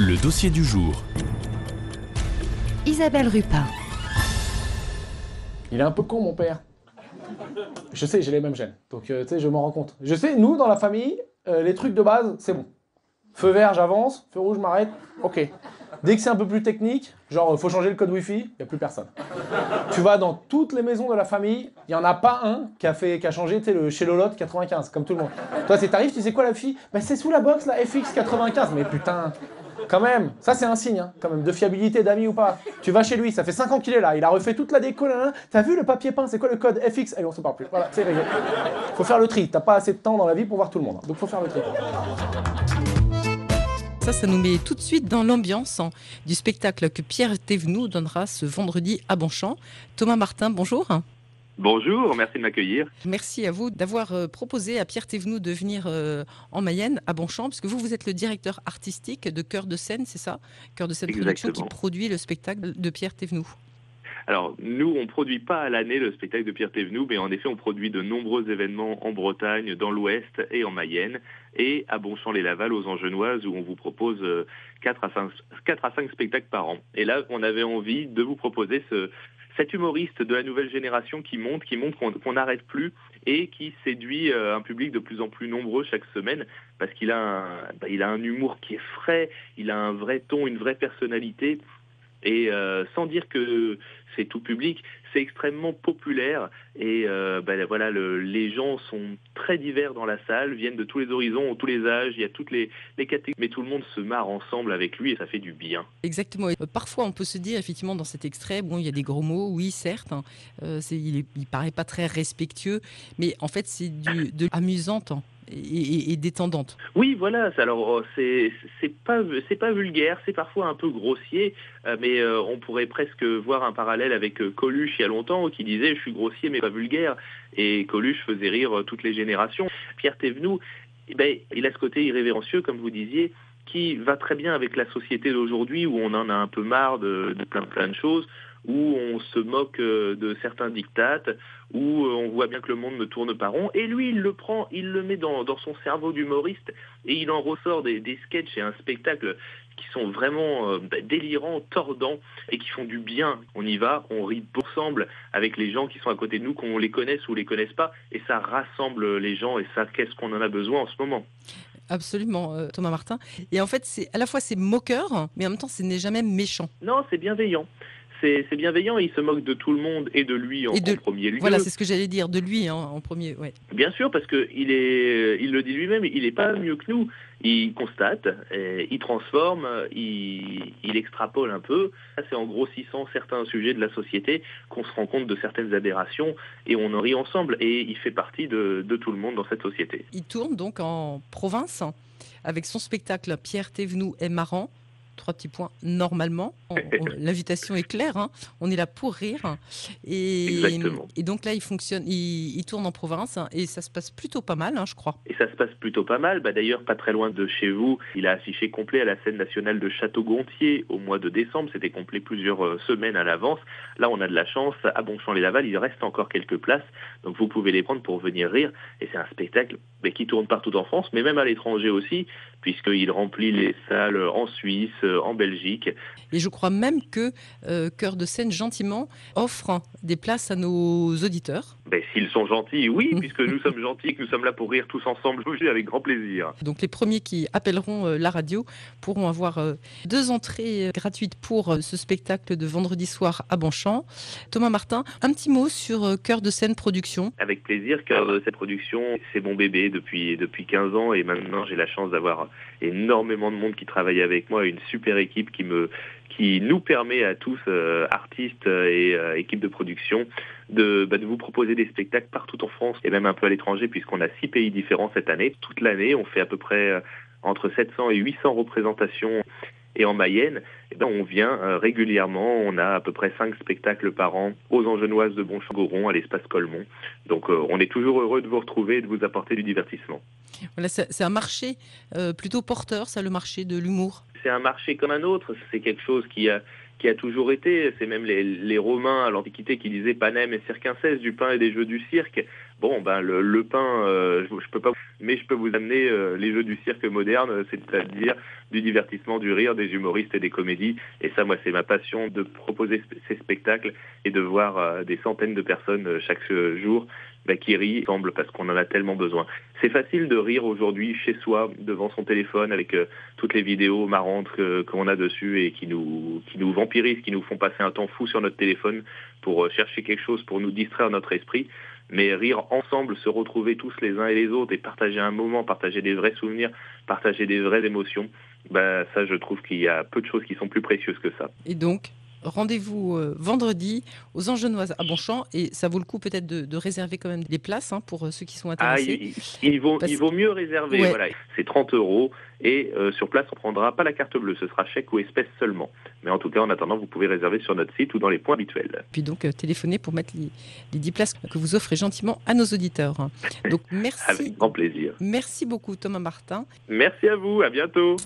Le dossier du jour. Isabelle Rupin. Il est un peu con, mon père. Je sais, j'ai les mêmes gènes. Donc, tu sais, je m'en rends compte. Je sais, nous, dans la famille, les trucs de base, c'est bon. Feu vert, j'avance. Feu rouge, je m'arrête. Ok. Dès que c'est un peu plus technique, genre, faut changer le code Wi-Fi, il n'y a plus personne. Tu vas dans toutes les maisons de la famille, il n'y en a pas un qui a changé, tu sais, le chez Lolotte 95, comme tout le monde. Toi, t'arrives, tu sais quoi, la fille? Bah, c'est sous la box, la FX 95. Mais putain, quand même, ça c'est un signe, hein, quand même, de fiabilité d'amis ou pas. Tu vas chez lui, ça fait 5 ans qu'il est là, il a refait toute la déco, là. T'as vu le papier peint, c'est quoi le code FX? Allez, on se parle plus. Voilà, c'est réglé. Faut faire le tri, t'as pas assez de temps dans la vie pour voir tout le monde. Donc faut faire le tri. Ça nous met tout de suite dans l'ambiance du spectacle que Pierre Thévenoud donnera ce vendredi à Bonchamp. Thomas Martin, bonjour. Bonjour, merci de m'accueillir. Merci à vous d'avoir proposé à Pierre Thévenoud de venir en Mayenne, à Bonchamp, puisque vous êtes le directeur artistique de Cœur de Scène, c'est ça? Cœur de Scène Production qui produit le spectacle de Pierre Thévenoud. Alors, nous, on ne produit pas à l'année le spectacle de Pierre Thévenoud, mais en effet, on produit de nombreux événements en Bretagne, dans l'Ouest et en Mayenne, et à Bonchamp-les-Laval, aux Angenoises, où on vous propose 4 à 5 spectacles par an. Et là, on avait envie de vous proposer cet humoriste de la nouvelle génération qui montre qu'on n'arrête plus et qui séduit un public de plus en plus nombreux chaque semaine, parce qu'il a un humour qui est frais, il a un vrai ton, une vraie personnalité. Et sans dire que c'est tout public, c'est extrêmement populaire et voilà, les gens sont très divers dans la salle, viennent de tous les horizons, tous les âges, il y a toutes les catégories, mais tout le monde se marre ensemble avec lui et ça fait du bien. Exactement. Parfois, on peut se dire effectivement dans cet extrait, bon, il y a des gros mots, oui, certes, il paraît pas très respectueux, mais en fait, c'est de amusante. Et détendante. Oui, voilà. Alors c'est pas vulgaire, c'est parfois un peu grossier, mais on pourrait presque voir un parallèle avec Coluche il y a longtemps qui disait je suis grossier mais pas vulgaire, et Coluche faisait rire toutes les générations. Pierre Thévenoud, il a ce côté irrévérencieux comme vous disiez, qui va très bien avec la société d'aujourd'hui où on en a un peu marre de plein de choses, où on se moque de certains dictates, où on voit bien que le monde ne tourne pas rond. Et lui, il le prend, il le met dans son cerveau d'humoriste et il en ressort des sketchs et un spectacle qui sont vraiment délirants, tordants et qui font du bien. On y va, on rit ensemble avec les gens qui sont à côté de nous, qu'on les connaisse ou les connaisse pas, et ça rassemble les gens et ça, qu'est-ce qu'on en a besoin en ce moment. Absolument, Thomas Martin. Et en fait, à la fois c'est moqueur, mais en même temps, ce n'est jamais méchant. Non, c'est bienveillant. C'est bienveillant, il se moque de tout le monde et de lui en premier lieu. Voilà, c'est ce que j'allais dire, de lui en premier. Ouais. Bien sûr, parce qu'il le dit lui-même, il n'est pas mieux que nous. Il constate, il transforme, il extrapole un peu. C'est en grossissant certains sujets de la société qu'on se rend compte de certaines aberrations et on en rit ensemble. Et il fait partie de tout le monde dans cette société. Il tourne donc en province avec son spectacle Pierre Thévenoud est marrant. 3 petits points, normalement. L'invitation est claire, hein. On est là pour rire. Et donc là, il fonctionne, il tourne en province et ça se passe plutôt pas mal, hein, je crois. Et ça se passe plutôt pas mal. D'ailleurs, pas très loin de chez vous, il a affiché complet à la scène nationale de Château-Gontier au mois de décembre. C'était complet plusieurs semaines à l'avance. Là, on a de la chance. À Bonchamp-les-Laval, il reste encore quelques places. Donc, vous pouvez les prendre pour venir rire. Et c'est un spectacle qui tourne partout en France, mais même à l'étranger aussi, puisqu'il remplit les salles en Suisse, en Belgique. Et je crois même que Cœur de Scène, gentiment, offre des places à nos auditeurs. S'ils sont gentils, oui, puisque nous sommes gentils et que nous sommes là pour rire tous ensemble, avec grand plaisir. Donc les premiers qui appelleront la radio pourront avoir 2 entrées gratuites pour ce spectacle de vendredi soir à Bonchamp. Thomas Martin, un petit mot sur Cœur de Scène Production. Avec plaisir, Cœur de Scène Production, c'est mon bébé depuis 15 ans et maintenant j'ai la chance d'avoir énormément de monde qui travaille avec moi, une super équipe qui nous permet à tous, artistes et équipes de production, de vous proposer des spectacles partout en France et même un peu à l'étranger, puisqu'on a 6 pays différents cette année. Toute l'année, on fait à peu près entre 700 et 800 représentations. Et en Mayenne, on vient régulièrement, on a à peu près 5 spectacles par an aux Angenoises de Bonchamp-Goron, à l'espace Colmont. Donc on est toujours heureux de vous retrouver et de vous apporter du divertissement. Voilà, c'est un marché plutôt porteur, ça, le marché de l'humour. C'est un marché comme un autre, c'est quelque chose qui a toujours été, c'est même les Romains à l'Antiquité qui disaient panem et circenses, du pain et des jeux du cirque. Bon, ben le pain, je peux pas, mais je peux vous amener les jeux du cirque moderne, c'est-à-dire du divertissement, du rire, des humoristes et des comédies. Et ça, moi, c'est ma passion de proposer ces spectacles et de voir des centaines de personnes chaque jour qui rient ensemble parce qu'on en a tellement besoin. C'est facile de rire aujourd'hui chez soi, devant son téléphone, avec toutes les vidéos marrantes qu'on a dessus et qui nous vampirisent, qui nous font passer un temps fou sur notre téléphone pour chercher quelque chose pour nous distraire notre esprit. Mais rire ensemble, se retrouver tous les uns et les autres et partager un moment, partager des vrais souvenirs, partager des vraies émotions, ça, je trouve qu'il y a peu de choses qui sont plus précieuses que ça. Et donc, rendez-vous vendredi aux Angenoises à Bonchamp, et ça vaut le coup peut-être de réserver quand même les places pour ceux qui sont intéressés. Il vaut mieux réserver, ouais. Voilà. C'est 30 € et sur place on ne prendra pas la carte bleue, ce sera chèque ou espèce seulement. Mais en tout cas, en attendant, vous pouvez réserver sur notre site ou dans les points habituels. Puis donc téléphoner pour mettre les 10 places que vous offrez gentiment à nos auditeurs. Donc merci. Avec grand plaisir. Merci beaucoup Thomas Martin. Merci à vous, à bientôt.